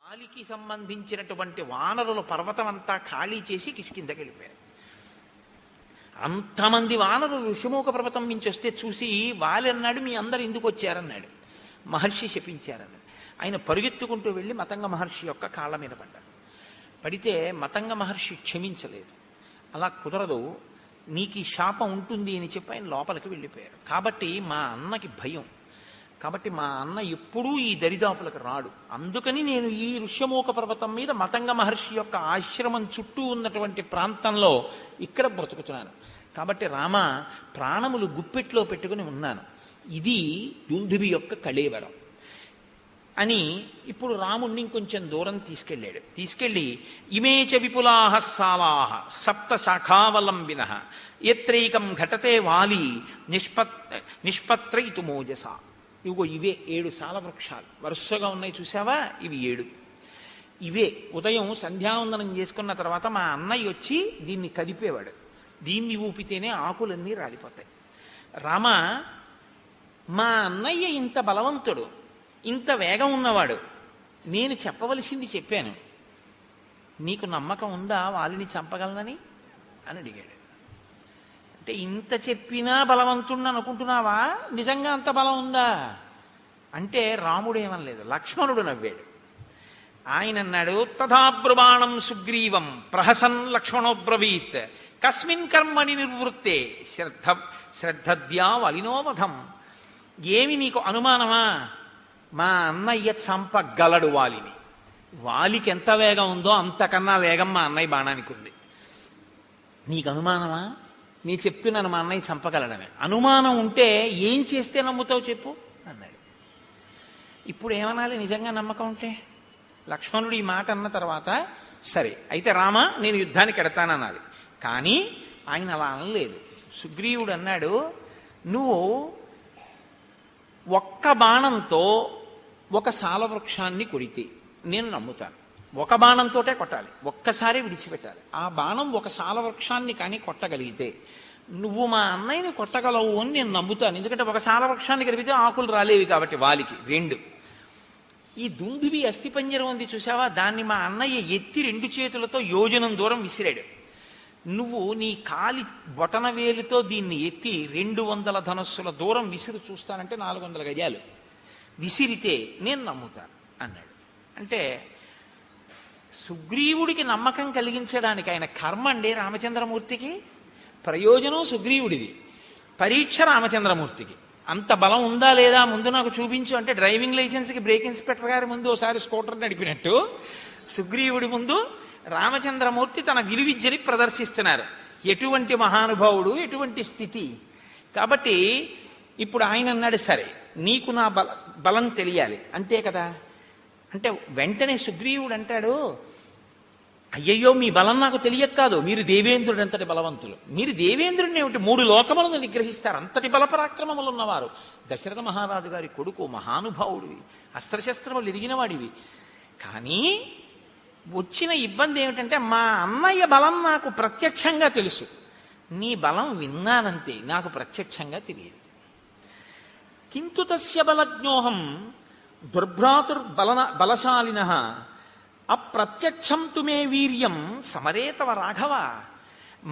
వాలికి సంబంధించినటువంటి వానరుల పర్వతం అంతా ఖాళీ చేసి కిష్కిందకి వెళ్ళిపోయారు. అంతమంది వానరులు ఋషిముఖ పర్వతం నుంచి వస్తే చూసి వాలి అన్నాడు, మీ అందరు ఎందుకు వచ్చారన్నాడు. మహర్షి శపించారన్నాడు. ఆయన పరుగెత్తుకుంటూ వెళ్ళి మతంగ మహర్షి యొక్క కాళ్ళ మీద పడ్డాడు. పడితే మతంగ మహర్షి క్షమించలేదు. అలా కుదరదు, నీకు ఈ శాపం ఉంటుంది అని చెప్పి ఆయన లోపలికి వెళ్ళిపోయారు. కాబట్టి మా అన్నకి భయం, కాబట్టి మా అన్న ఎప్పుడూ ఈ దరిదాపులకు రాడు. అందుకని నేను ఈ ఋష్యమూక పర్వతం మీద మతంగ మహర్షి యొక్క ఆశ్రమం చుట్టూ ఉన్నటువంటి ప్రాంతంలో ఇక్కడ బ్రతుకుతున్నాను. కాబట్టి రామ, ప్రాణములు గుప్పెట్లో పెట్టుకుని ఉన్నాను. ఇది దుందుభి యొక్క కళేవరం అని ఇప్పుడు రాముణ్ణి ఇంకొంచెం దూరం తీసుకెళ్ళాడు. తీసుకెళ్ళి ఇమేచ విపులాహ సాలాహ సప్త శాఖావలంబిన ఎత్రైకం ఘటతే వాలి నిష్పత్రయితు మోజస. ఇవిగో ఇవే 7 సాల వృక్షాలు వరుసగా ఉన్నాయి, చూసావా? ఇవి 7. ఇవే ఉదయం సంధ్యావందనం చేసుకున్న తర్వాత మా అన్నయ్య వచ్చి దీన్ని కదిపేవాడు. దీన్ని ఊపితేనే ఆకులన్నీ రాలిపోతాయి. రామ, మా అన్నయ్య ఇంత బలవంతుడు, ఇంత వేగం ఉన్నవాడు, నేను చెప్పవలసింది చెప్పాను, నీకు నమ్మకం ఉందా వాలిని చంపగలనని అని అడిగాడు. అంటే ఇంత చెప్పినా బలవంతుణ్ణి అనుకుంటున్నావా? నిజంగా అంత బలం ఉందా అంటే రాముడు ఏమనలేదు, లక్ష్మణుడు నవ్వాడు. ఆయన అన్నాడు, తథాబ్రుబాణం సుగ్రీవం ప్రహసన్ లక్ష్మణోబ్రవీత్ కస్మిన్ కర్మణి నిర్వృత్తే శ్రద్ధద్యా వలినోవధం. ఏమి నీకు అనుమానమా? మా అన్నయ్య చంపగలడు వాలిని. వాలికి ఎంత వేగం ఉందో అంతకన్నా వేగం మా అన్నయ్య బాణానికి ఉంది. నీకు అనుమానమా? నీ చెప్తున్నాను మా అన్నయ్య చంపగలడని. అనుమానం ఉంటే ఏం చేస్తే నమ్ముతావు చెప్పు అన్నాడు. ఇప్పుడు ఏమనాలి నిజంగా నమ్మకం ఉంటే? లక్ష్మణుడు ఈ మాట అన్న తర్వాత సరే అయితే రామ, నేను యుద్ధానికి ఎడతానన్నాడు. కానీ ఆయన అలా అనలేదు. సుగ్రీవుడు అన్నాడు, నువ్వు ఒక్క బాణంతో ఒక సాలవృక్షాన్ని కొడితే నేను నమ్ముతాను. ఒక బాణంతోటే కొట్టాలి, ఒక్కసారి విడిచిపెట్టాలి. ఆ బాణం ఒక సాలవృక్షాన్ని కానీ కొట్టగలిగితే నువ్వు మా అన్నయ్యని కొట్టగలవు అని నేను నమ్ముతాను. ఎందుకంటే ఒక సాలవృక్షాన్ని కలిపితే ఆకులు రాలేవి కాబట్టి వాలికి. 2, ఈ దుందుబి అస్థిపంజరం ఉంది చూసావా, దాన్ని మా అన్నయ్య ఎత్తి 2 చేతులతో యోజనం దూరం విసిరాడు. నువ్వు నీ కాలి బొటన వేలుతో దీన్ని ఎత్తి 200 ధనస్సుల దూరం విసిరి చూస్తానంటే 400 గజాలు విసిరితే నేను నమ్ముతాను అన్నాడు. అంటే సుగ్రీవుడికి నమ్మకం కలిగించడానికి ఆయన కర్మ అండి రామచంద్రమూర్తికి, ప్రయోజనం సుగ్రీవుడిది, పరీక్ష రామచంద్రమూర్తికి. అంత బలం ఉందా లేదా ముందు నాకు చూపించు అంటే డ్రైవింగ్ లైసెన్స్కి బ్రేక్ ఇన్స్పెక్టర్ గారి ముందు ఒకసారి స్కూటర్ నడిపినట్టు సుగ్రీవుడి ముందు రామచంద్రమూర్తి తన విలువిద్యని ప్రదర్శిస్తున్నారు. ఎటువంటి మహానుభావుడు, ఎటువంటి స్థితి. కాబట్టి ఇప్పుడు ఆయన అన్నాడు, సరే నీకు నా బలం తెలియాలి అంతే కదా. అంటే వెంటనే సుగ్రీవుడు అంటాడు, అయ్యయ్యో మీ బలం నాకు తెలియక కాదు, మీరు దేవేంద్రుడు అంతటి బలవంతులు. మీరు దేవేంద్రుడిని ఏమిటి 3 లోకములను నిగ్రహిస్తారు, అంతటి బలపరాక్రమములు ఉన్నవారు. దశరథ మహారాజు గారి కొడుకు, మహానుభావుడివి, అస్త్రశస్త్రములు ఎరిగినవాడివి. కానీ వచ్చిన ఇబ్బంది ఏమిటంటే మా అన్నయ్య బలం నాకు ప్రత్యక్షంగా తెలుసు, నీ బలం విన్నానంతే, నాకు ప్రత్యక్షంగా తెలియదు. కింతు తస్య బలజ్ఞోహం బలశాలిన అప్రత్యక్షం తుమే వీర్యం సమరేతవ రాఘవ.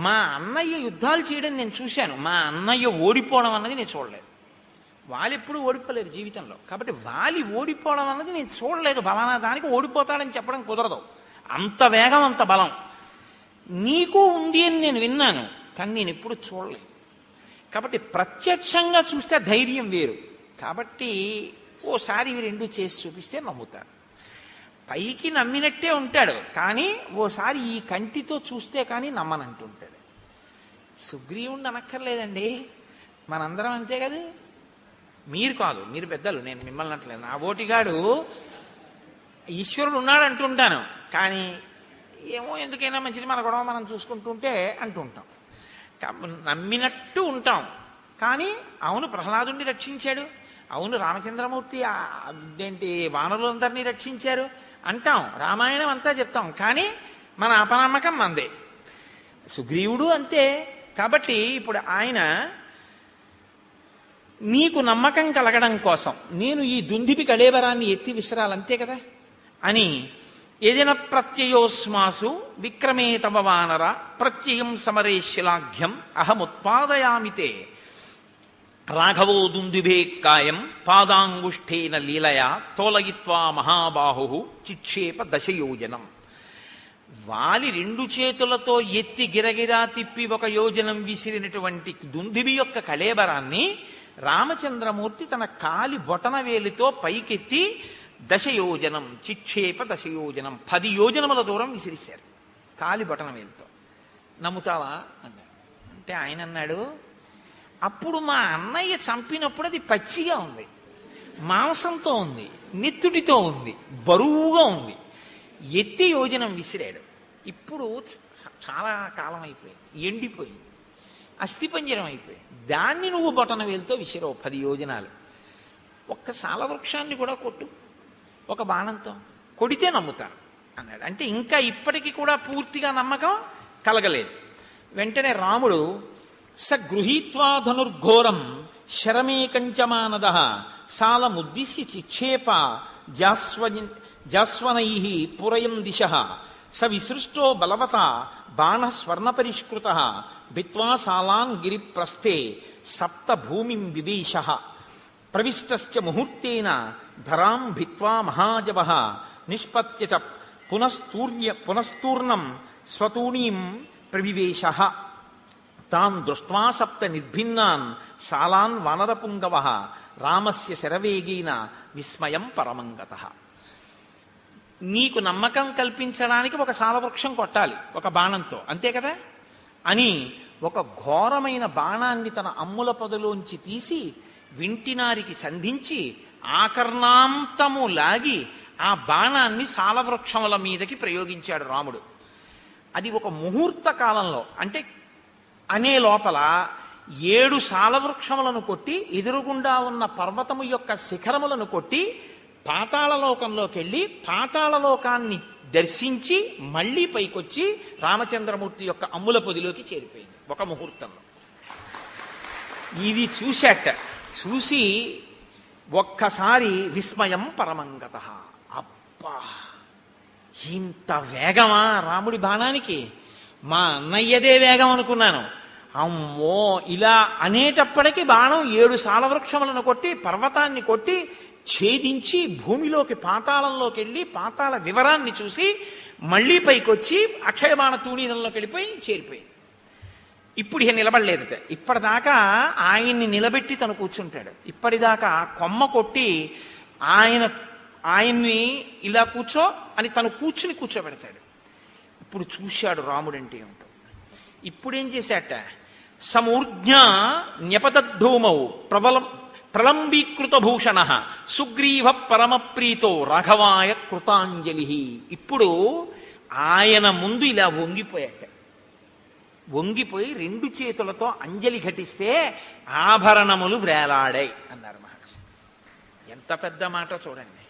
మా అన్నయ్య యుద్ధాలు చేయడం నేను చూశాను, మా అన్నయ్య ఓడిపోవడం అన్నది నేను చూడలేదు. వాలి ఎప్పుడు ఓడిపోలేదు జీవితంలో, కాబట్టి వాలి ఓడిపోవడం అన్నది నేను చూడలేదు. బలానా దానికి ఓడిపోతాడని చెప్పడం కుదరదు. అంత వేగం, అంత బలం నీకు ఉంది అని నేను విన్నాను, కానీ నేను ఎప్పుడు చూడలేదు. కాబట్టి ప్రత్యక్షంగా చూస్తే ధైర్యం వేరు. కాబట్టి ఓసారి ఇవి 2 చేసి చూపిస్తే నమ్ముతాడు. పైకి నమ్మినట్టే ఉంటాడు, కానీ ఓసారి ఈ కంటితో చూస్తే కానీ నమ్మనంటుంటాడు. సుగ్రీవుణ్ణి అనక్కర్లేదండి, మనందరం అంతే కదా. మీరు కాదు, మీరు పెద్దలు, నేను మిమ్మల్ని అంటలేదు. నా ఓటిగాడు ఈశ్వరుడు ఉన్నాడు అంటుంటాను, కానీ ఏమో ఎందుకైనా మంచిది మన గొడవ మనం చూసుకుంటుంటే అంటుంటాం. నమ్మినట్టు ఉంటాం, కానీ అవును ప్రహ్లాదుని రక్షించాడు, అవును రామచంద్రమూర్తి అదేంటి వానరులందరినీ రక్షించారు అంటాం, రామాయణం అంతా చెప్తాం, కానీ మన అపనమ్మకం మందే. సుగ్రీవుడు అంతే. కాబట్టి ఇప్పుడు ఆయన నీకు నమ్మకం కలగడం కోసం నేను ఈ దుందిపి కళేబరాన్ని ఎత్తి విసరాలంతే కదా అని ఏదైనా ప్రత్యయోస్మాసు విక్రమే తవ వానర ప్రత్యయం సమరే శిలాఘ్యం అహముత్పాదయామితే రాఘవో దుందుభే కాయం పాదాంగుష్ఠేన లీలయా తోలయిత్వా మహాబాహు చిక్షేప దశయోజనం. వాలి రెండు చేతులతో ఎత్తి గిరగిరా తిప్పి ఒక యోజనం విసిరినటువంటి దుందుభి యొక్క కళేబరాన్ని రామచంద్రమూర్తి తన కాలి బొటన వేలితో పైకెత్తి దశయోజనం చిక్షేప దశయోజనం 10 యోజనముల దూరం విసిరిశారు కాలి బొటన వేలితో. నమ్ముతావా అన్నాడు. అంటే ఆయన అన్నాడు, అప్పుడు మా అన్నయ్య చంపినప్పుడు అది పచ్చిగా ఉంది, మాంసంతో ఉంది, నెత్తుడితో ఉంది, బరువుగా ఉంది, ఎత్తి యోజనం విసిరాడు. ఇప్పుడు చాలా కాలం అయిపోయింది, ఎండిపోయింది, అస్థిపంజరం అయిపోయింది. దాన్ని నువ్వు బొటన వేలుతో విసిరావు 10 యోజనాలు. ఒక్క సాలవృక్షాన్ని కూడా కొట్టు ఒక బాణంతో, కొడితే నమ్ముతాను అన్నాడు. అంటే ఇంకా ఇప్పటికీ కూడా పూర్తిగా నమ్మకం కలగలేదు. వెంటనే రాముడు స గృహీత్వా ధనుర్ఘోరం శరమేకంచమానద సాలముద్దిశ్య చిక్షేప జాస్వనై పురయం దిశ స విసృష్టో బలవత బాణస్వర్ణపరిష్కృత భిత్వా సాలాన్ గిరిప్రస్థే సప్త భూమిం వివేశ ప్రవిష్టశ్చ ముహూర్తేన ధరాం భిత్వా మహాజవ నిష్పత్య చ పునస్తూర్ణం స్వతూణీం ప్రవివేశ తాన్ దృష్ట్వా సప్త నిర్భిన్నాన్ సాలాన్ వానరపుంగవ రామస్య శరవేగేన విస్మయం పరమంగతః. నీకు నమ్మకం కల్పించడానికి ఒక సాలవృక్షం కొట్టాలి ఒక బాణంతో, అంతే కదా అని ఒక ఘోరమైన బాణాన్ని తన అమ్ముల పొదలోంచి తీసి వింటినారికి సంధించి ఆకర్ణాంతము లాగి ఆ బాణాన్ని సాలవృక్షముల మీదకి ప్రయోగించాడు రాముడు. అది ఒక ముహూర్త కాలంలో, అంటే అనే లోపల 7 సాలవృక్షములను కొట్టి ఎదురుగుండా ఉన్న పర్వతము యొక్క శిఖరములను కొట్టి పాతాళలోకంలోకి వెళ్ళి పాతాళలోకాన్ని దర్శించి మళ్లీ పైకొచ్చి రామచంద్రమూర్తి యొక్క అమ్ముల పొదిలోకి చేరిపోయింది ఒక ముహూర్తంలో. ఇది చూశాట. చూసి ఒక్కసారి విస్మయం పరమంగతః. అబ్బా, ఇంత వేగమా రాముడి బాణానికి? మా అన్నయ్యదే వేగం అనుకున్నాను. అమ్మో, ఇలా అనేటప్పటికీ బాణం 7 సాలవృక్షములను కొట్టి పర్వతాన్ని కొట్టి ఛేదించి భూమిలోకి పాతాళంలోకి వెళ్ళి పాతాళ వివరాన్ని చూసి మళ్లీ పైకొచ్చి అక్షయబాణ తూణీరంలోకి వెళ్ళిపోయి చేరిపోయింది. ఇప్పుడు ఇక నిలబడలేదట. ఇప్పటిదాకా ఆయన్ని నిలబెట్టి తను కూర్చుంటాడు. ఇప్పటిదాకా కొమ్మ కొట్టి ఆయన్ని ఇలా కూర్చో అని తను కూర్చోబెడతాడు. ఇప్పుడు చూశాడు రాముడంటే ఏమిటో. ఇప్పుడేం చేశాట? సమూర్ధ్య న్యపతద్ధూమౌ ప్రలంబీకృత భూషణ సుగ్రీవ పరమప్రీతో రాఘవాయ కృతాంజలి. ఇప్పుడు ఆయన ముందు ఇలా వంగిపోయి 2 చేతులతో అంజలి ఘటిస్తే ఆభరణములు వ్రేలాడాయి అన్నారు మహర్షి. ఎంత పెద్ద మాట చూడండి.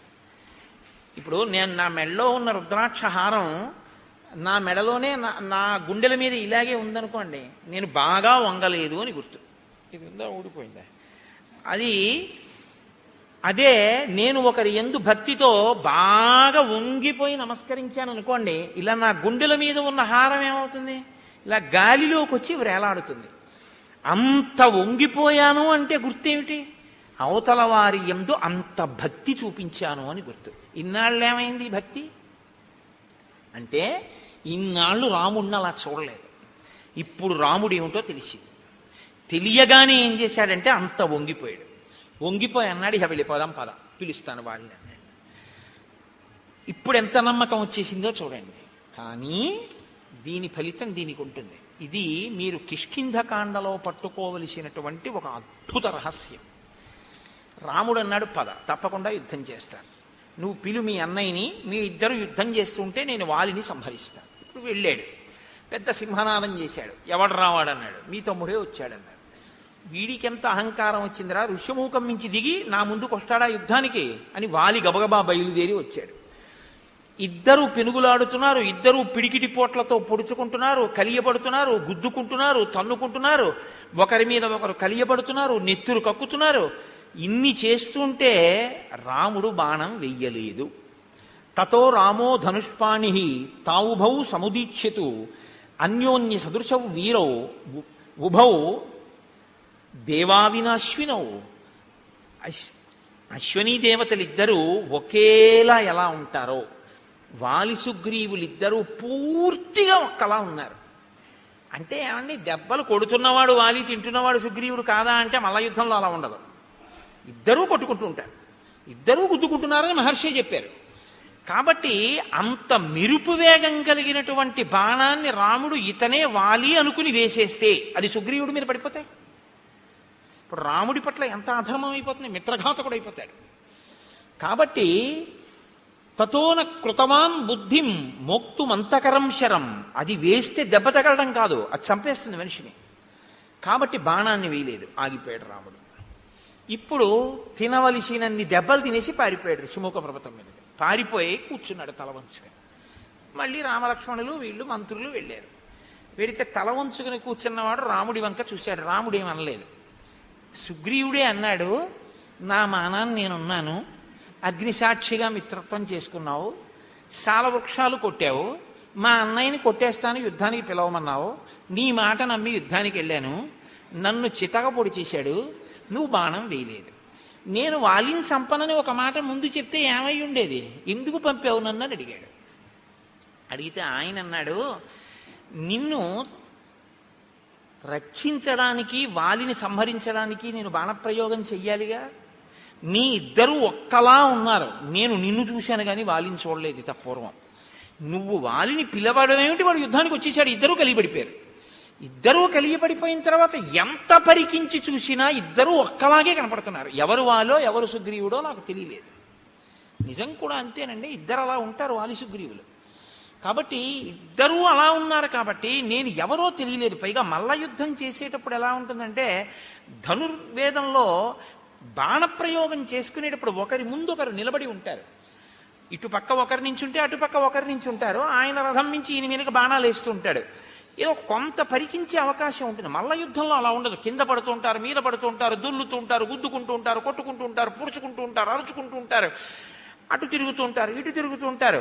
ఇప్పుడు నేను నా మెడలో ఉన్న రుద్రాక్ష హారం నా మెడలోనే నా గుండెల మీద ఇలాగే ఉందనుకోండి, నేను బాగా వంగలేదు అని గుర్తు. ఇది ఉందా, ఊడిపోయిందా? అదే నేను ఒకరి యందు భక్తితో బాగా వంగిపోయి నమస్కరించాను అనుకోండి, ఇలా నా గుండెల మీద ఉన్న హారం ఏమవుతుంది? ఇలా గాలిలోకి వచ్చి వ్రేలాడుతుంది. అంత వంగిపోయాను అంటే గుర్తేమిటి? అవతల వారి యందు అంత భక్తి చూపించాను అని గుర్తు. ఇన్నాళ్ళు ఏమైంది భక్తి అంటే? ఇన్నాళ్ళు రాముడిని అలా చూడలేదు. ఇప్పుడు రాముడు ఏమిటో తెలిసింది. తెలియగానే ఏం చేశాడంటే అంత వంగిపోయాడు. వంగిపోయి అన్నాడు, ఇక వెళ్ళిపోదాం పద, పిలుస్తాను వాళ్ళని అన్నాడు. ఇప్పుడు ఎంత నమ్మకం వచ్చేసిందో చూడండి. కానీ దీని ఫలితం దీనికి ఉంటుంది. ఇది మీరు కిష్కింధకాండలో పట్టుకోవలసినటువంటి ఒక అద్భుత రహస్యం. రాముడు అన్నాడు, పద, తప్పకుండా యుద్ధం చేస్తాను, నువ్వు పిలు మీ అన్నయ్యని, మీ ఇద్దరు యుద్ధం చేస్తుంటే నేను వాలిని సంహరిస్తాను. ఇప్పుడు వెళ్ళాడు, పెద్ద సింహనాదం చేశాడు. ఎవడు రావాడన్నాడు, మీ తమ్ముడే వచ్చాడన్నాడు. వీడికెంత అహంకారం వచ్చిందిరా, ఋష్యమూకం మించి దిగి నా ముందుకు వస్తాడా యుద్ధానికి అని వాలి గబగబా బయలుదేరి వచ్చాడు. ఇద్దరు పెనుగులాడుతున్నారు, ఇద్దరు పిడికిటి పోట్లతో పొడుచుకుంటున్నారు, కలియబడుతున్నారు, గుద్దుకుంటున్నారు, తన్నుకుంటున్నారు, ఒకరి మీద ఒకరు కలియబడుతున్నారు, నెత్తురు కక్కుతున్నారు. ఇన్ని చేస్తుంటే రాముడు బాణం వెయ్యలేదు. తతో రామో ధనుష్పాణి తావుభౌ సముదీక్ష్యతు అన్యోన్య సదృశౌ వీరౌ ఉభౌ దేవావినాశ్వినౌ. అశ్వనీ దేవతలిద్దరూ ఒకేలా ఎలా ఉంటారో వాలి సుగ్రీవులిద్దరూ పూర్తిగా ఒక్కలా ఉన్నారు. అంటే ఏమండి, దెబ్బలు కొడుతున్నవాడు వాలి, తింటున్నవాడు సుగ్రీవుడు కాదా అంటే మల్ల యుద్ధంలో అలా ఉండదు. ఇద్దరూ కొట్టుకుంటూ ఉంటారు, ఇద్దరూ గుద్దుకుంటున్నారని మహర్షి చెప్పారు. కాబట్టి అంత మెరుపు వేగం కలిగినటువంటి బాణాన్ని రాముడు ఇతనే వాలి అనుకుని వేసేస్తే అది సుగ్రీవుడి మీద పడిపోతాయి. ఇప్పుడు రాముడి పట్ల ఎంత అధర్మం అయిపోతుంది, మిత్రఘాతకుడు అయిపోతాడు. కాబట్టి తతోన కృతవాన్ బుద్ధిం మోక్తుమంతకరం శరం, అది వేస్తే దెబ్బ తగలడం కాదు, అది చంపేస్తుంది మనిషిని. కాబట్టి బాణాన్ని వేయలేదు, ఆగిపోయాడు రాముడు. ఇప్పుడు తినవలసినన్ని దెబ్బలు తినేసి పారిపోయాడు శిమూక పర్వతం మీద. పారిపోయి కూర్చున్నాడు తల వంచుకొని. మళ్ళీ రామలక్ష్మణులు వీళ్ళు మంత్రులు వెళ్ళారు. వెడితే తల వంచుకుని కూర్చున్నవాడు రాముడి వంక చూశాడు. రాముడు ఏమనలేదు. సుగ్రీవుడే అన్నాడు, నా మానాన్ని నేనున్నాను, అగ్నిసాక్షిగా మిత్రత్వం చేసుకున్నావు, సాలవృక్షాలు కొట్టావు, మా అన్నయ్యని కొట్టేస్తాను యుద్ధానికి పిలవమన్నావు, నీ మాట నమ్మి యుద్ధానికి వెళ్ళాను, నన్ను చితక పొడి చేశాడు, నువ్వు బాణం వేయలేదు. నేను వాలిని చంపనని ఒక మాట ముందు చెప్తే ఏమై ఉండేది, ఎందుకు పంపావు నన్ను అని అడిగాడు. అడిగితే ఆయన అన్నాడు, నిన్ను రక్షించడానికి వాలిని సంహరించడానికి నేను బాణప్రయోగం చెయ్యాలిగా. మీ ఇద్దరూ ఒక్కలా ఉన్నారు, నేను నిన్ను చూశాను కానీ వాలిని చూడలేదు ఇత పూర్వం. నువ్వు వాలిని పిలవడం ఏమిటి, వాడు యుద్ధానికి వచ్చేసాడు. ఇద్దరూ కలిగిపడిపోయారు. ఇద్దరూ కలిగిపడిపోయిన తర్వాత ఎంత పరికించి చూసినా ఇద్దరూ ఒక్కలాగే కనపడుతున్నారు. ఎవరు వాలో ఎవరు సుగ్రీవుడో నాకు తెలియలేదు. నిజం కూడా అంతేనండి, ఇద్దరు అలా ఉంటారు వాలి సుగ్రీవులు. కాబట్టి ఇద్దరూ అలా ఉన్నారు కాబట్టి నేను ఎవరో తెలియలేదు. పైగా మల్ల యుద్ధం చేసేటప్పుడు ఎలా ఉంటుందంటే, ధనుర్వేదంలో బాణప్రయోగం చేసుకునేటప్పుడు ఒకరి ముందు ఒకరు నిలబడి ఉంటారు. ఇటుపక్క ఒకరి నుంచి ఉంటే అటుపక్క ఒకరి నుంచి ఉంటారు. ఆయన రథం నుంచి ఈయన మీదకి బాణాలు వేస్తూ ఉంటాడు. ఏదో కొంత పరికించే అవకాశం ఉంటుంది. మల్ల యుద్ధంలో అలా ఉండదు. కింద పడుతూ ఉంటారు, మీద పడుతూ ఉంటారు, దుల్లుతూ ఉంటారు, గుద్దుకుంటూ ఉంటారు, కొట్టుకుంటూ ఉంటారు, పుడుచుకుంటూ ఉంటారు, అరుచుకుంటూ ఉంటారు, అటు తిరుగుతూ ఉంటారు, ఇటు తిరుగుతూ ఉంటారు.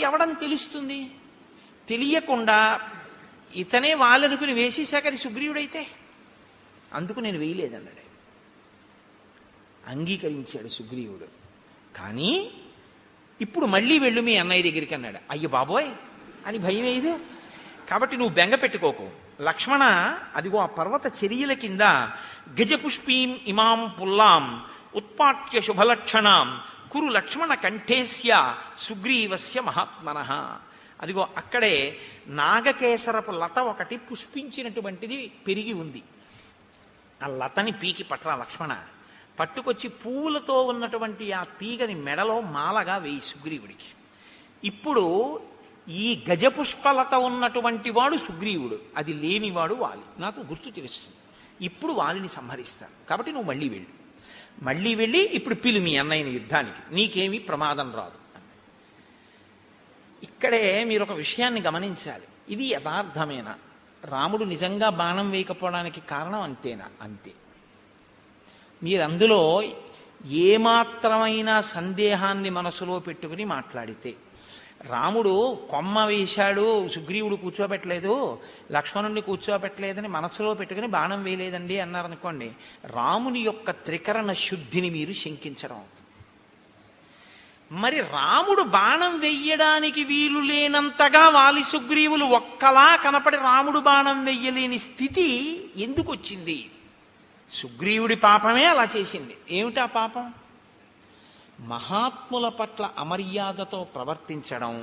ఎవడని తెలుస్తుంది? తెలియకుండా ఇతనే వాళ్ళనుకుని వేసేశాకని సుగ్రీవుడైతే అందుకు నేను వేయలేదన్నాడు. అంగీకరించాడు సుగ్రీవుడు. కానీ ఇప్పుడు మళ్ళీ వెళ్ళు మీ అన్నయ్య దగ్గరికి అన్నాడు. అయ్యో బాబోయ్ అని భయం వేయదు. కాబట్టి నువ్వు బెంగ పెట్టుకోకు లక్ష్మణ, అదిగో ఆ పర్వత చర్యల కింద గజపుష్పీం ఇమాం పుల్లాం ఉత్పాట్య శుభలక్షణాం కురు లక్ష్మణ కంఠేస్య సుగ్రీవస్య మహాత్మనః. అదిగో అక్కడే నాగకేసరపు లత ఒకటి పుష్పించినటువంటిది పెరిగి ఉంది. ఆ లతని పీకి పట్రా లక్ష్మణ, పట్టుకొచ్చి పువ్వులతో ఉన్నటువంటి ఆ తీగని మెడలో మాలగా వేయి సుగ్రీవుడికి. ఇప్పుడు ఈ గజపుష్పలత ఉన్నటువంటి వాడు సుగ్రీవుడు, అది లేనివాడు వాలి. నాకు గుర్తు తెలుస్తుంది. ఇప్పుడు వాలిని సంహరిస్తాను, కాబట్టి నువ్వు మళ్ళీ వెళ్ళు. మళ్ళీ వెళ్ళి ఇప్పుడు పిలు మీ అన్నయ్యని యుద్ధానికి, నీకేమీ ప్రమాదం రాదు. ఇక్కడే మీరు ఒక విషయాన్ని గమనించాలి. ఇది యథార్థమేనా? రాముడు నిజంగా బాణం వేయకపోవడానికి కారణం అంతేనా? అంతే. మీరు అందులో ఏమాత్రమైన సందేహాన్ని మనసులో పెట్టుకుని మాట్లాడితే, రాముడు కొమ్మ వేశాడు సుగ్రీవుడు కూర్చోబెట్టలేదు, లక్ష్మణుడిని కూర్చోబెట్టలేదని మనసులో పెట్టుకుని బాణం వేయలేదండి అన్నారనుకోండి, రాముని యొక్క త్రికరణ శుద్ధిని మీరు శంకించడం అవుతుంది. మరి రాముడు బాణం వెయ్యడానికి వీలు లేనంతగా వాలి సుగ్రీవులు ఒక్కలా కనపడి రాముడు బాణం వెయ్యలేని స్థితి ఎందుకు వచ్చింది? సుగ్రీవుడి పాపమే అలా చేసింది. ఏమిటా పాపం? మహాత్ముల పట్ల అమర్యాదతో ప్రవర్తించడం,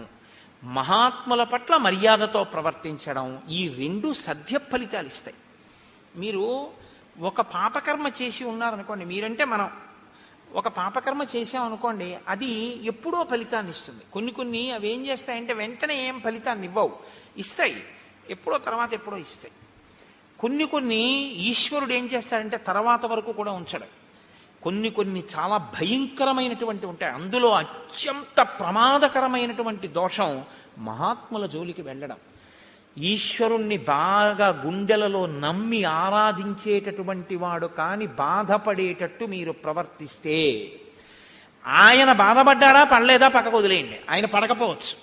మహాత్ముల పట్ల మర్యాదతో ప్రవర్తించడం, ఈ రెండు సద్య ఫలితాలు ఇస్తాయి. మీరు ఒక పాపకర్మ చేసి ఉన్నారనుకోండి, మీరంటే మనం ఒక పాపకర్మ చేసామనుకోండి, అది ఎప్పుడో ఫలితాన్ని ఇస్తుంది. కొన్ని అవి ఏం చేస్తాయంటే వెంటనే ఏం ఫలితాన్ని ఇవ్వవు, ఇస్తాయి ఎప్పుడో, తర్వాత ఎప్పుడో ఇస్తాయి. కొన్ని ఈశ్వరుడు ఏం చేస్తాడంటే తర్వాత వరకు కూడా ఉంచడు. కొన్ని చాలా భయంకరమైనటువంటి ఉంటాయి. అందులో అత్యంత ప్రమాదకరమైనటువంటి దోషం మహాత్ముల జోలికి వెళ్ళడం. ఈశ్వరుణ్ణి బాగా గుండెలలో నమ్మి ఆరాధించేటటువంటి వాడు కాని బాధపడేటట్టు మీరు ప్రవర్తిస్తే ఆయన బాధపడ్డాడా పడలేదా పక్కకు వదిలేయండి, ఆయన పడకపోవచ్చు.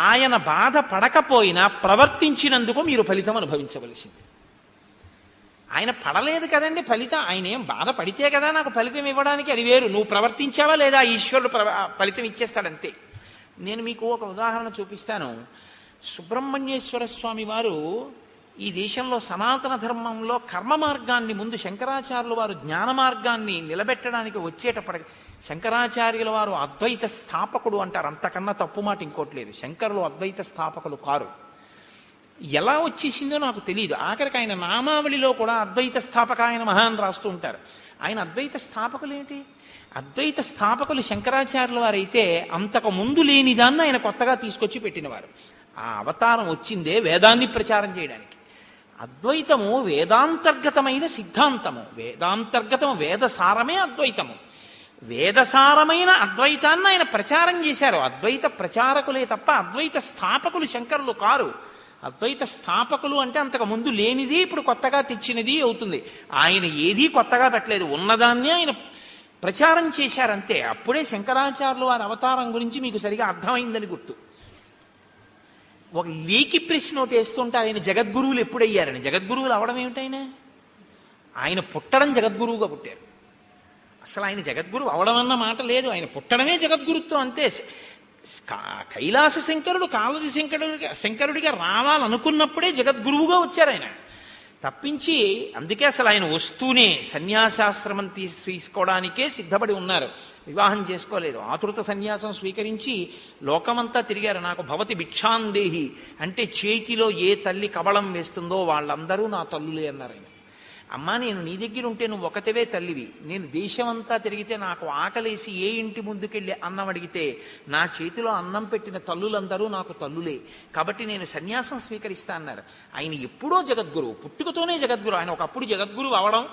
ఆయన బాధ పడకపోయినా ప్రవర్తించినందుకు మీరు ఫలితం అనుభవించవలసింది. ఆయన పడలేదు కదండి, ఫలితం ఆయన ఏం బాధపడితే కదా నాకు ఫలితం ఇవ్వడానికి, అది వేరు. నువ్వు ప్రవర్తించావా లేదా ఈశ్వరుడు ఫలితం ఇచ్చేస్తాడంతే. నేను మీకు ఒక ఉదాహరణ చూపిస్తాను. సుబ్రహ్మణ్యేశ్వర స్వామి వారు ఈ దేశంలో సనాతన ధర్మంలో కర్మ మార్గాన్ని ముందు శంకరాచార్యుల వారు జ్ఞాన మార్గాన్ని నిలబెట్టడానికి వచ్చేటప్పటికి, శంకరాచార్యుల వారు అద్వైత స్థాపకుడు అంటారు, అంతకన్నా తప్పు మాట ఇంకోటి లేదు. శంకరులు అద్వైత స్థాపకులు కారు. ఎలా వచ్చేసిందో నాకు తెలియదు. ఆఖరికి ఆయన నామావళిలో కూడా అద్వైత స్థాపక ఆయన మహాన్ రాస్తూ ఉంటారు. ఆయన అద్వైత స్థాపకులు ఏంటి? అద్వైత స్థాపకులు శంకరాచార్యుల వారైతే అంతకు ముందు లేని దాన్ని ఆయన కొత్తగా తీసుకొచ్చి పెట్టినవారు. ఆ అవతారం వచ్చిందే వేదాన్ని ప్రచారం చేయడానికి. అద్వైతము వేదాంతర్గతమైన సిద్ధాంతము, వేదాంతర్గతము, వేదసారమే అద్వైతము. వేదసారమైన అద్వైతాన్ని ఆయన ప్రచారం చేశారు. అద్వైత ప్రచారకులే తప్ప అద్వైత స్థాపకులు శంకరులు కారు. అద్వైత స్థాపకులు అంటే అంతకు ముందు లేనిది ఇప్పుడు కొత్తగా తెచ్చినది అవుతుంది. ఆయన ఏదీ కొత్తగా పెట్టలేదు, ఉన్నదాన్ని ఆయన ప్రచారం చేశారంతే. అప్పుడే శంకరాచార్యులు వారి అవతారం గురించి మీకు సరిగా అర్థమైందని గుర్తు. ఒక లేకి ప్రశ్న ఒకటి వేస్తుంటే ఆయన జగద్గురువులు ఎప్పుడయ్యారని. జగద్గురువులు అవడం ఏమిటైనా? ఆయన పుట్టడం జగద్గురువుగా పుట్టారు. అసలు ఆయన జగద్గురువు అవడం అన్న మాట లేదు, ఆయన పుట్టడమే జగద్గురుత్వం అంతే. కైలాస శంకరుడు కాళది శంకరుడిగా రావాలనుకున్నప్పుడే జగద్గురువుగా వచ్చారు ఆయన. తప్పించి అందుకే అసలు ఆయన వస్తూనే సన్యాసాశ్రమం తీసుకోవడానికే సిద్ధపడి ఉన్నారు, వివాహం చేసుకోలేదు. ఆతృత సన్యాసం స్వీకరించి లోకమంతా తిరిగారు. నాకు భవతి భిక్షాందేహి అంటే చేతిలో ఏ తల్లి కబళం వేస్తుందో వాళ్ళందరూ నా తల్లులే అన్నారు ఆయన. అమ్మా, నేను నీ దగ్గర ఉంటే నువ్వు ఒకటివే తల్లివి. నేను దేశమంతా తిరిగితే నాకు ఆకలేసి ఏ ఇంటి ముందుకెళ్ళి అన్నం అడిగితే నా చేతిలో అన్నం పెట్టిన తల్లులందరూ నాకు తల్లులే. కాబట్టి నేను సన్యాసం స్వీకరిస్తా అన్నారు. ఆయన ఎప్పుడో జగద్గురువు, పుట్టుకతోనే జగద్గురు. ఆయన ఒకప్పుడు జగద్గురువు అవడం,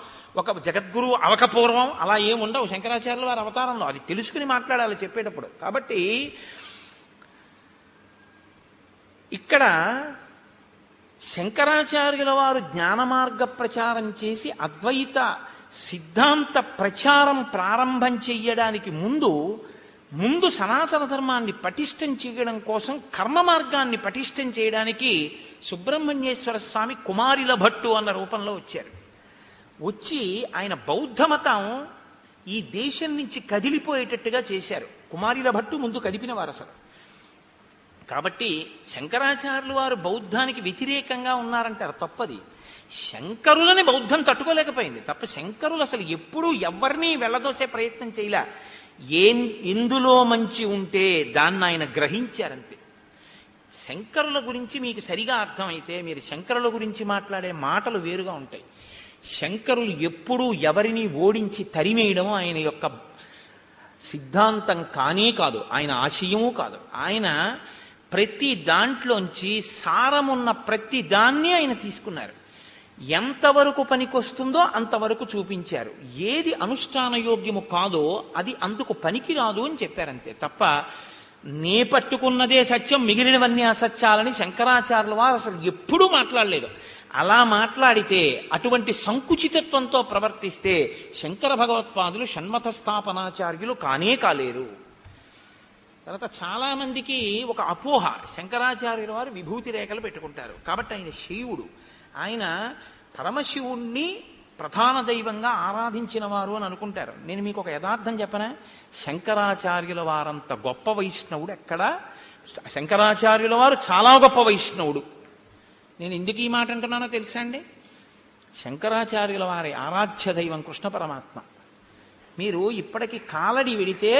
ఒక జగద్గురువు అవకపూర్వం అలా ఏముండవు శంకరాచార్యుల వారి అవతారంలో. అది తెలుసుకుని మాట్లాడాలి చెప్పేటప్పుడు. కాబట్టి ఇక్కడ శంకరాచార్యుల వారు జ్ఞాన మార్గ ప్రచారం చేసి అద్వైత సిద్ధాంత ప్రచారం ప్రారంభం చెయ్యడానికి ముందు సనాతన ధర్మాన్ని పటిష్టం చేయడం కోసం కర్మ మార్గాన్ని పటిష్టం చేయడానికి సుబ్రహ్మణ్యేశ్వర స్వామి కుమారిల భట్టు అన్న రూపంలో వచ్చారు. వచ్చి ఆయన బౌద్ధ మతం ఈ దేశం నుంచి కదిలిపోయేటట్టుగా చేశారు. కుమారిల భట్టు ముందు కదిపినవారు అసలు. కాబట్టి శంకరాచార్యులు వారు బౌద్ధానికి వ్యతిరేకంగా ఉన్నారంటారు, తప్పది. శంకరులని బౌద్ధం తట్టుకోలేకపోయింది తప్ప శంకరులు అసలు ఎప్పుడూ ఎవరినీ వెళ్ళదోసే ప్రయత్నం చేయలే. ఎందులో మంచి ఉంటే దాన్ని ఆయన గ్రహించారంతే. శంకరుల గురించి మీకు సరిగా అర్థమైతే మీరు శంకరుల గురించి మాట్లాడే మాటలు వేరుగా ఉంటాయి. శంకరులు ఎప్పుడూ ఎవరిని ఓడించి తరిమేయడం ఆయన యొక్క సిద్ధాంతం కానే కాదు, ఆయన ఆశయము కాదు. ఆయన ప్రతి దాంట్లోంచి సారమున్న ప్రతి దాన్ని ఆయన తీసుకున్నారు. ఎంతవరకు పనికొస్తుందో అంతవరకు చూపించారు. ఏది అనుష్ఠానయోగ్యము కాదో అది అందుకు పనికిరాదు అని చెప్పారంతే తప్ప నే పట్టుకున్నదే సత్యం మిగిలినవన్నీ అసత్యాలని శంకరాచార్యుల వారు అసలు ఎప్పుడూ మాట్లాడలేదు. అలా మాట్లాడితే, అటువంటి సంకుచితత్వంతో ప్రవర్తిస్తే శంకర భగవత్పాదులు షణ్మత స్థాపనాచార్యులు కానే కాలేరు. తర్వాత చాలా మందికి ఒక అపోహ, శంకరాచార్యుల వారు విభూతి రేఖలు పెట్టుకుంటారు కాబట్టి ఆయన శివుడు, ఆయన పరమశివుణ్ణి ప్రధాన దైవంగా ఆరాధించిన వారు అని అనుకుంటారు. నేను మీకు ఒక యథార్థం చెప్పనా? శంకరాచార్యుల వారంత గొప్ప వైష్ణవుడు ఎక్కడా, శంకరాచార్యుల వారు చాలా గొప్ప వైష్ణవుడు. నేను ఎందుకు ఈ మాట అంటున్నానో తెలుసా అండి? శంకరాచార్యుల వారి ఆరాధ్య దైవం కృష్ణ పరమాత్మ. మీరు ఇప్పటికీ కాలడి వెడితే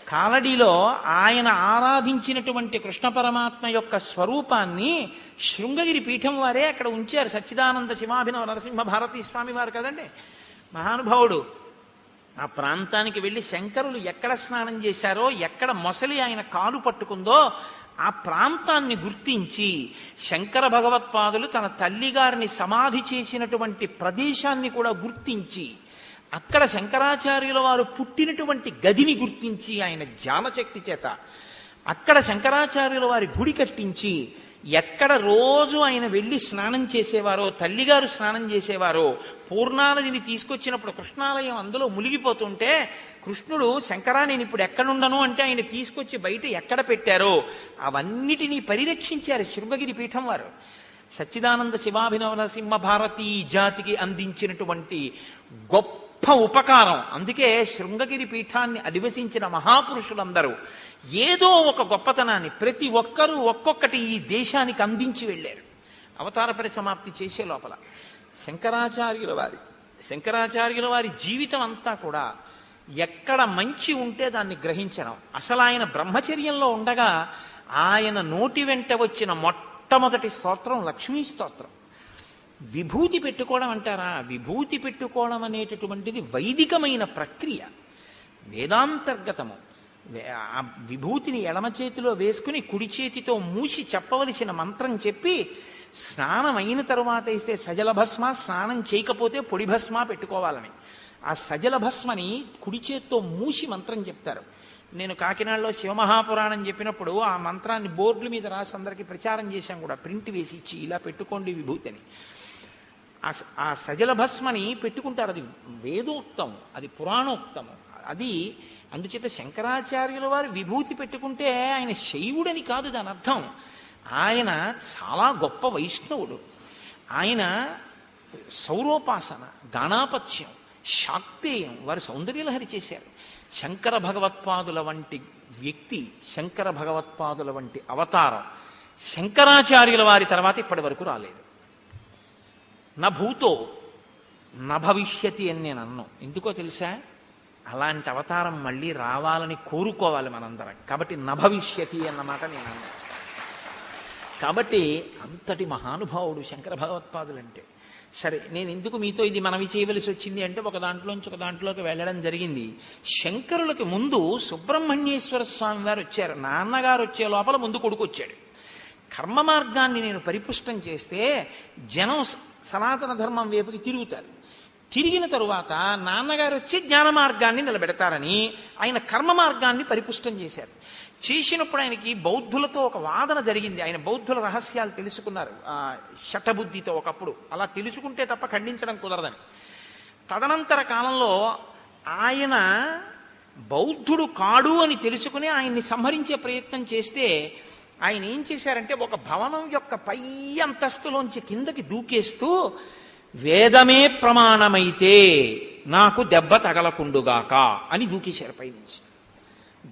కాలడిలో ఆయన ఆరాధించినటువంటి కృష్ణ పరమాత్మ యొక్క స్వరూపాన్ని శృంగగిరి పీఠం వారే అక్కడ ఉంచారు. సచ్చిదానంద శివాభినవ నరసింహ భారతీ స్వామి వారు కదండి, మహానుభావుడు. ఆ ప్రాంతానికి వెళ్ళి శంకరులు ఎక్కడ స్నానం చేశారో, ఎక్కడ మొసలి ఆయన కాలు పట్టుకుందో ఆ ప్రాంతాన్ని గుర్తించి శంకర భగవత్పాదులు తన తల్లిగారిని సమాధి చేసినటువంటి ప్రదేశాన్ని కూడా గుర్తించి అక్కడ శంకరాచార్యుల వారు పుట్టినటువంటి గదిని గుర్తించి ఆయన జ్ఞానశక్తి చేత అక్కడ శంకరాచార్యుల వారి గుడి కట్టించి ఎక్కడ రోజు ఆయన వెళ్ళి స్నానం చేసేవారో, తల్లిగారు స్నానం చేసేవారో, పూర్ణానదిని తీసుకొచ్చినప్పుడు కృష్ణాలయం అందులో మునిగిపోతుంటే కృష్ణుడు శంకరా నేను ఇప్పుడు ఎక్కడుండను అంటే ఆయన తీసుకొచ్చి బయట ఎక్కడ పెట్టారో అవన్నిటినీ పరిరక్షించారు శృంగగిరి పీఠం వారు. సచ్చిదానంద శివాభినవ నరసింహ భారతీ జాతికి అందించినటువంటి గొప్ప ఉపకారం. అందుకే శృంగగిరి పీఠాన్ని అధివసించిన మహాపురుషులందరూ ఏదో ఒక గొప్పతనాన్ని ప్రతి ఒక్కరూ ఒక్కొక్కటి ఈ దేశానికి అందించి వెళ్ళారు. అవతార పరిసమాప్తి చేసే లోపల శంకరాచార్యుల వారి జీవితం అంతా కూడా ఎక్కడ మంచి ఉంటే దాన్ని గ్రహించడం. అసలు ఆయన బ్రహ్మచర్యంలో ఉండగా ఆయన నోటి వెంట వచ్చిన మొట్టమొదటి స్తోత్రం లక్ష్మీ స్తోత్రం. విభూతి పెట్టుకోవడం అంటారా? విభూతి పెట్టుకోవడం అనేటటువంటిది వైదికమైన ప్రక్రియ, వేదాంతర్గతము. ఆ విభూతిని ఎడమ చేతిలో వేసుకుని కుడి చేతితో మూసి చెప్పవలసిన మంత్రం చెప్పి స్నానం అయిన తరువాత ఇస్తే సజల భస్మ, స్నానం చేయకపోతే పొడి భస్మ పెట్టుకోవాలని. ఆ సజల భస్మని కుడి చేత్తో మూసి మంత్రం చెప్తారు. నేను కాకినాడలో శివమహాపురాణం చెప్పినప్పుడు ఆ మంత్రాన్ని బోర్డుల మీద రాసి అందరికీ ప్రచారం చేశాం కూడా, ప్రింట్ వేసి ఇచ్చి ఇలా పెట్టుకోండి విభూతిని. ఆ సజల భస్మని పెట్టుకుంటారు. అది వేదోక్తం, అది పురాణోక్తము. అది అందుచేత శంకరాచార్యుల వారు విభూతి పెట్టుకుంటే ఆయన శైవుడని కాదు దాని అర్థం. ఆయన చాలా గొప్ప వైష్ణవుడు. ఆయన సౌరోపాసన, గాణాపత్యం, శాక్తేయం వారు సౌందర్యలహరి చేశారు. శంకర భగవత్పాదుల వంటి వ్యక్తి, శంకర భగవత్పాదుల వంటి అవతారం శంకరాచార్యుల వారి తర్వాత ఇప్పటి వరకు రాలేదు. నా భూతో నా భవిష్యతి అని నేను అన్నాను. ఎందుకో తెలుసా? అలాంటి అవతారం మళ్ళీ రావాలని కోరుకోవాలి మనందరం. కాబట్టి నా భవిష్యతి అన్నమాట నేను అన్నాను. కాబట్టి అంతటి మహానుభావుడు శంకర భగవత్పాదులంటే. సరే, నేను ఎందుకు మీతో ఇది మనవి చేయవలసి వచ్చింది అంటే ఒక దాంట్లోంచి ఒక దాంట్లోకి వెళ్ళడం జరిగింది. శంకరులకి ముందు సుబ్రహ్మణ్యేశ్వర స్వామి వారు వచ్చారు. నాన్నగారు వచ్చే లోపల ముందు కొడుకు వచ్చాడు. కర్మ మార్గాన్ని నేను పరిపుష్టం చేస్తే జనం సనాతన ధర్మం వైపుకి తిరుగుతారు. తిరిగిన తరువాత నాన్నగారు వచ్చి జ్ఞాన మార్గాన్ని నిలబెడతారని ఆయన కర్మ మార్గాన్ని పరిపుష్టం చేశారు. చేసినప్పుడు ఆయనకి బౌద్ధులతో ఒక వాదన జరిగింది. ఆయన బౌద్ధుల రహస్యాలు తెలుసుకున్నారు శఠబుద్ధితో ఒకప్పుడు. అలా తెలుసుకుంటే తప్ప ఖండించడం కుదరదని. తదనంతర కాలంలో ఆయన బౌద్ధుడు కాడు అని తెలుసుకుని ఆయన్ని సంహరించే ప్రయత్నం చేస్తే ఆయన ఏం చేశారంటే ఒక భవనం యొక్క పై అంతస్తులోంచి కిందకి దూకేస్తూ వేదమే ప్రమాణమైతే నాకు దెబ్బ తగలకుండుగాక అని దూకేశారు పైనుంచి.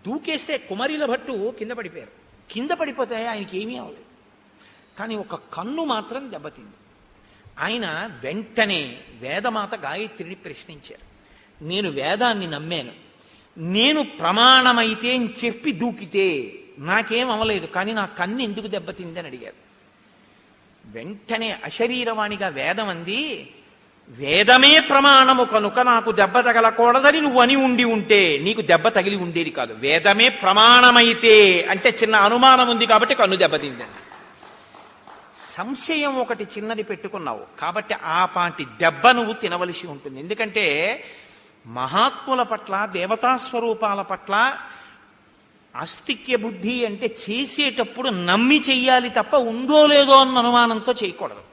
దూకేస్తే కుమరిల భట్టు కింద పడిపోయారు. కింద పడిపోతే ఆయనకి ఏమీ అవ్వలేదు, కానీ ఒక కన్ను మాత్రం దెబ్బతింది. ఆయన వెంటనే వేదమాత గాయత్రిని ప్రశ్నించారు. నేను వేదాన్ని నమ్మాను, నేను ప్రమాణమైతే అని చెప్పి దూకితే నాకేం అవ్వలేదు, కానీ నా కన్ను ఎందుకు దెబ్బతింది అని అడిగారు. వెంటనే అశరీరవాణిగా వేదం అంది, వేదమే ప్రమాణము కనుక నాకు దెబ్బ తగలకూడదని నువ్వు అని ఉండి ఉంటే నీకు దెబ్బ తగిలి ఉండేది కాదు. వేదమే ప్రమాణమైతే అంటే చిన్న అనుమానం ఉంది కాబట్టి కన్ను దెబ్బతిందని. సంశయం ఒకటి చిన్నది పెట్టుకున్నావు కాబట్టి ఆ పాటి దెబ్బ నువ్వు తినవలసి ఉంటుంది. ఎందుకంటే మహాత్ముల పట్ల, దేవతాస్వరూపాల పట్ల ఆస్తిక్య బుద్ధి అంటే చేసేటప్పుడు నమ్మి చెయ్యాలి తప్ప ఉందో లేదో అన్న అనుమానంతో చేయకూడదు.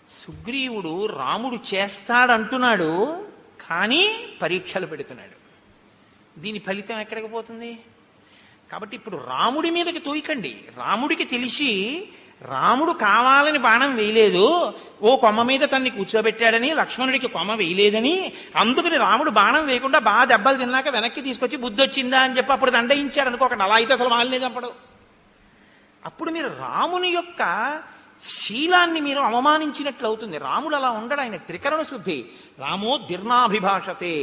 సుగ్రీవుడు రాముడు చేస్తాడంటున్నాడు, కానీ పరీక్షలు పెడుతున్నాడు. దీని ఫలితం ఎక్కడికి పోతుంది? కాబట్టి ఇప్పుడు రాముడి మీదకి తోయకండి. రాముడికి తెలిసి రాముడు కావాలని బాణం వేయలేదు, ఓ కొమ్మ మీద తన్ని కూర్చోబెట్టాడని, లక్ష్మణుడికి కొమ్మ వేయలేదని, అందుకని రాముడు బాణం వేయకుండా బాగా దెబ్బలు తిన్నాక వెనక్కి తీసుకొచ్చి బుద్ధి వచ్చిందా అని చెప్పి అప్పుడు దండయించాడు అనుకోకండి. అలా అయితే అసలు వాళ్ళనే చంపడు. అప్పుడు మీరు రాముని యొక్క శీలాన్ని మీరు అవమానించినట్లు అవుతుంది. రాముడు అలా ఉండడు, ఆయన త్రికరణ శుద్ధి. రామో దీర్ణాభిభాషతే.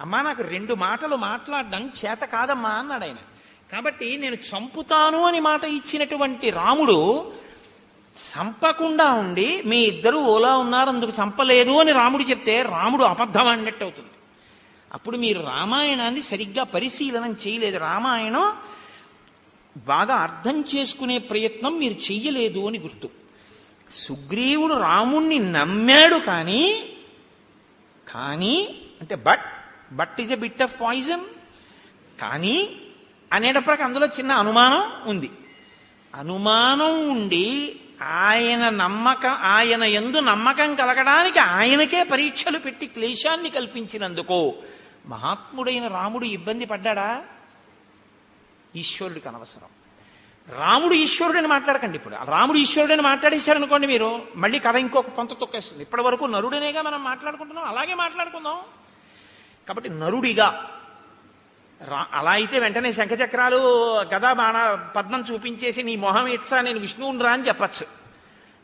అమ్మా నాకు 2 మాటలు మాట్లాడడం చేత కాదమ్మా అన్నాడు ఆయన. కాబట్టి నేను చంపుతాను అని మాట ఇచ్చినటువంటి రాముడు చంపకుండా ఉండి మీ ఇద్దరు ఓలా ఉన్నారు అందుకు చంపలేదు అని రాముడు చెప్తే రాముడు అబద్ధం అన్నట్టు అవుతుంది. అప్పుడు మీరు రామాయణాన్ని సరిగ్గా పరిశీలనం చేయలేదు, రామాయణం బాగా అర్థం చేసుకునే ప్రయత్నం మీరు చెయ్యలేదు అని గుర్తు. సుగ్రీవుడు రాముణ్ణి నమ్మాడు, కానీ అంటే but is a bit of poison, కానీ అనేటప్పటికి అందులో చిన్న అనుమానం ఉంది. అనుమానం ఉండి ఆయన యందు నమ్మకం కలగడానికి ఆయనకే పరీక్షలు పెట్టి క్లేశాన్ని కల్పించినందుకు మహాత్ముడైన రాముడు ఇబ్బంది పడ్డాడా? ఈశ్వరుడికి అనవసరం. రాముడు ఈశ్వరుడని మాట్లాడకండి. ఇప్పుడు రాముడు ఈశ్వరుడని మాట్లాడేశారనుకోండి, మీరు మళ్ళీ కథ ఇంకొక పొంత తొక్కేస్తుంది. ఇప్పటి వరకు నరుడనేగా మనం మాట్లాడుకుంటున్నాం, అలాగే మాట్లాడుకుందాం. కాబట్టి నరుడిగా అలా అయితే వెంటనే శంఖచక్రాలు గదా బాణ పద్మం చూపించేసి నీ మొహం ఇచ్చా నేను విష్ణువుని రా అని చెప్పచ్చు.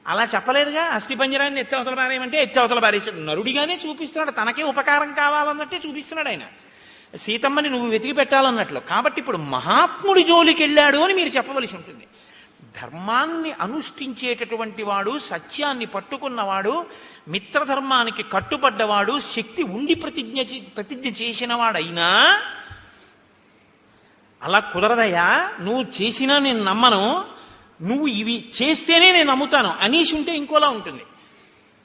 అలా చెప్పలేదుగా. అస్థిపంజరాన్ని ఎత్తవతల బారేయమంటే ఎత్తవతల బారేసాడు. నరుడిగానే చూపిస్తున్నాడు, తనకే ఉపకారం కావాలన్నట్టే చూపిస్తున్నాడు ఆయన. సీతమ్మని నువ్వు వెతికి పెట్టాలన్నట్లు. కాబట్టి ఇప్పుడు మహాత్ముడి జోలికి వెళ్ళాడు అని మీరు చెప్పవలసి ఉంటుంది. ధర్మాన్ని అనుష్ఠించేటటువంటి వాడు, సత్యాన్ని పట్టుకున్నవాడు, మిత్రధర్మానికి కట్టుబడ్డవాడు, శక్తి ఉండి ప్రతిజ్ఞ చేసిన వాడైనా అలా కుదరదయ్యా, నువ్వు చేసినా నేను నమ్మను, నువ్వు ఇవి చేస్తేనే నేను నమ్ముతాను అనేసి ఉంటే ఇంకోలా ఉంటుంది.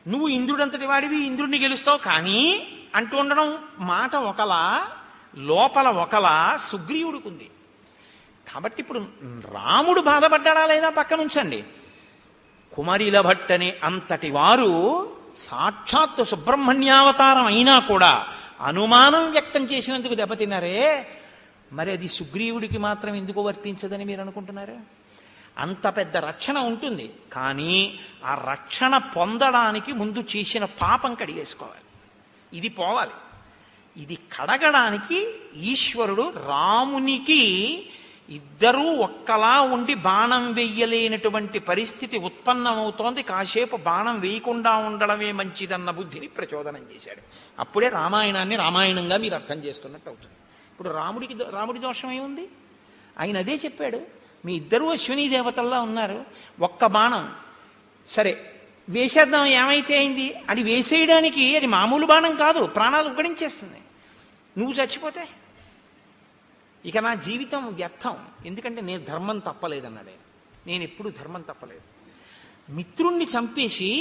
నువ్వు ఇంద్రుడంతటి వాడివి, ఇంద్రుడిని గెలుస్తావు కానీ అంటూ ఉండడం మాట ఒకలా, లోపల ఒకలా సుగ్రీవుడికుంది. కాబట్టి ఇప్పుడు రాముడు బాధపడ్డాడా లేదా పక్కన ఉంచండి. కుమరిల భట్టని అంతటి వారు సాక్షాత్తు సుబ్రహ్మణ్యావతారం అయినా కూడా అనుమానం వ్యక్తం చేసినందుకు దెబ్బతిన్నారే, మరి అది సుగ్రీవుడికి మాత్రం ఎందుకు వర్తించదని మీరు అనుకుంటున్నారు? అంత పెద్ద రక్షణ ఉంటుంది, కానీ ఆ రక్షణ పొందడానికి ముందు చేసిన పాపం కడిగేసుకోవాలి. ఇది పోవాలి. ఇది కడగడానికి ఈశ్వరుడు రామునికి ఇద్దరూ ఒక్కలా ఉండి బాణం వెయ్యలేనటువంటి పరిస్థితి ఉత్పన్నమవుతోంది. కాసేపు బాణం వేయకుండా ఉండడమే మంచిదన్న బుద్ధిని ప్రచోదనం చేశాడు. అప్పుడే రామాయణాన్ని రామాయణంగా మీరు అర్థం చేసుకున్నట్టు అవుతుంది. ఇప్పుడు రాముడి దోషం ఏముంది? ఆయన అదే చెప్పాడు. మీ ఇద్దరూ అశ్వినీ దేవతల్లా ఉన్నారు, ఒక్క బాణం సరే వేసేద్దాం, ఏమైతే అయింది. అది వేసేయడానికి అది మామూలు బాణం కాదు, ప్రాణాలు ఉగ్గడించేస్తుంది. నువ్వు చచ్చిపోతే ఇక నా జీవితం వ్యర్థం. ఎందుకంటే నేను ధర్మం తప్పలేదన్నాడే. నేను ఎప్పుడు ధర్మం తప్పలేదు. మిత్రుణ్ణి చంపేసి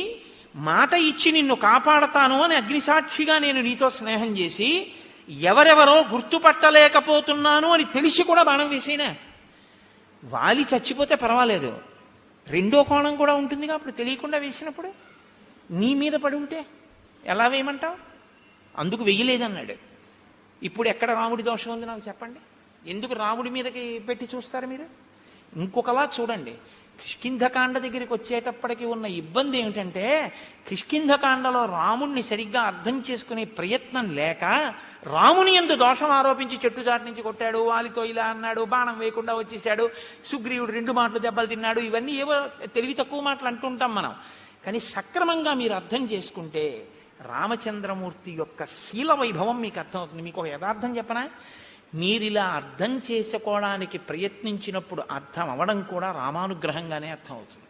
మాట ఇచ్చి నిన్ను కాపాడతాను అని అగ్నిసాక్షిగా నేను నీతో స్నేహం చేసి ఎవరెవరో గుర్తుపట్టలేకపోతున్నాను అని తెలిసి కూడా బాణం వేసేనా? వాలి చచ్చిపోతే పర్వాలేదు, రెండో కోణం కూడా ఉంటుందిగా. అప్పుడు తెలియకుండా వేసినప్పుడు నీ మీద పడి ఉంటే ఎలా వేయమంటావు? అందుకు వెయ్యలేదన్నాడు. ఇప్పుడు ఎక్కడ రాముడి దోషం ఉంది నాకు చెప్పండి. ఎందుకు రాముడి మీదకి పెట్టి చూస్తారు మీరు? ఇంకొకలా చూడండి. కిష్కింధకాండ దగ్గరికి వచ్చేటప్పటికి ఉన్న ఇబ్బంది ఏమిటంటే, కిష్కింధకాండలో రాముణ్ణి సరిగ్గా అర్థం చేసుకునే ప్రయత్నం లేక రాముని యందు దోషం ఆరోపించి చెట్టుచాటు నుంచి కొట్టాడు, వాలితో ఇలా అన్నాడు, బాణం వేయకుండా వచ్చేసాడు, సుగ్రీవుడు 2 మాటలు దెబ్బలు తిన్నాడు. ఇవన్నీ ఏవో తెలివి తక్కువ మాటలు అంటుంటాం మనం. కానీ సక్రమంగా మీరు అర్థం చేసుకుంటే రామచంద్రమూర్తి యొక్క శీల వైభవం మీకు అర్థమవుతుంది. మీకు ఒక యథార్థం చెప్పనా? మీరిలా అర్థం చేసుకోవడానికి ప్రయత్నించినప్పుడు అర్థం అవడం కూడా రామానుగ్రహంగానే అర్థమవుతుంది.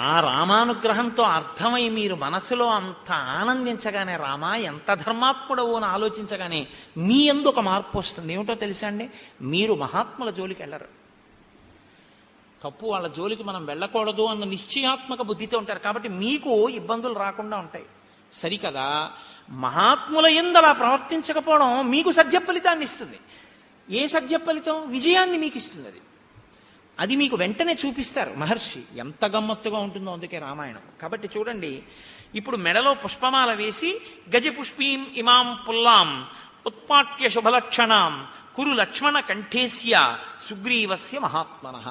ఆ రామానుగ్రహంతో అర్థమై మీరు మనసులో అంత ఆనందించగానే, రామా ఎంత ధర్మాత్ముడవు అని ఆలోచించగానే మీ యందు ఒక మార్పు వస్తుంది. ఏమిటో తెలుసా అండి? మీరు మహాత్ముల జోలికి వెళ్ళరు. తప్పు వాళ్ళ జోలికి మనం వెళ్ళకూడదు అన్న నిశ్చయాత్మక బుద్ధితో ఉంటారు. కాబట్టి మీకు ఇబ్బందులు రాకుండా ఉంటాయి. సరికదా? మహాత్ముల యందు అలా ప్రవర్తించకపోవడం మీకు సత్య ఫలితాన్ని ఇస్తుంది. ఏ సత్య ఫలితం? విజయాన్ని మీకు ఇస్తుంది. అది మీకు వెంటనే చూపిస్తారు మహర్షి. ఎంత గమ్మత్తుగా ఉంటుందో అందుకే రామాయణం. కాబట్టి చూడండి, ఇప్పుడు మెడలో పుష్పమాల వేసి గజపుష్పీం ఇమాం పుల్లాం ఉత్పాట్య శుభలక్షణాం కురు లక్ష్మణ కంఠేస్య సుగ్రీవస్య మహాత్మనః.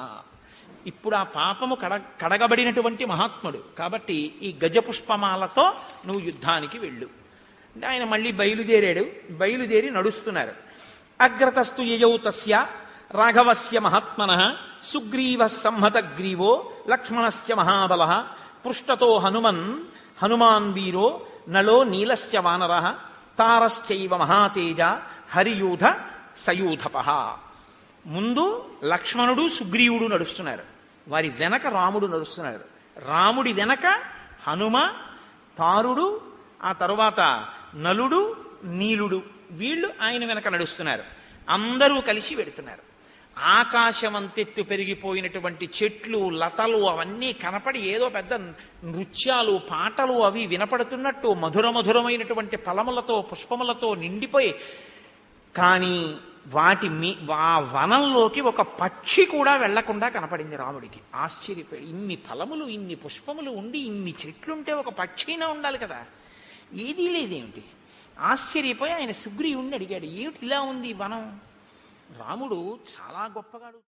ఇప్పుడు ఆ పాపము కడగబడినటువంటి మహాత్ముడు కాబట్టి ఈ గజపుష్పమాలతో నువ్వు యుద్ధానికి వెళ్ళు అంటే ఆయన మళ్ళీ బయలుదేరి నడుస్తున్నారు. అగ్రతస్తు యయౌ తస్య రాఘవస్య మహాత్మనః సుగ్రీవ సంహతగ్రీవో లక్ష్మణస్య మహాబలః పృష్ఠతో హనుమాన్ వీరో నలో నీలశ్చ వానరః తారశ్చైవ మహాతేజ హరియూధ సయూధపః. ముందు లక్ష్మణుడు సుగ్రీవుడు నడుస్తున్నారు, వారి వెనక రాముడు నడుస్తున్నారు. రాముడి వెనక హనుమ, తారుడు, ఆ తరువాత నలుడు, నీలుడు, వీళ్ళు ఆయన వెనక నడుస్తున్నారు. అందరూ కలిసి వెడుతున్నారు. ఆకాశమంతెత్తు పెరిగిపోయినటువంటి చెట్లు, లతలు అవన్నీ కనపడి ఏదో పెద్ద నృత్యాలు, పాటలు అవి వినపడుతున్నట్టు మధురమైనటువంటి ఫలములతో, పుష్పములతో నిండిపోయి, కానీ ఆ వనంలోకి ఒక పక్షి కూడా వెళ్లకుండా కనపడింది రాముడికి. ఆశ్చర్యపోయి, ఇన్ని ఫలములు ఇన్ని పుష్పములు ఉండి ఇన్ని చెట్లుంటే ఒక పక్షి అయినా ఉండాలి కదా, ఏదీ లేదేమిటి? ఆశ్చర్యపోయి ఆయన సుగ్రీవుణ్ణి అడిగాడు, ఏమిటి ఇలా ఉంది వనం? రాముడు చాలా గొప్పగాడు.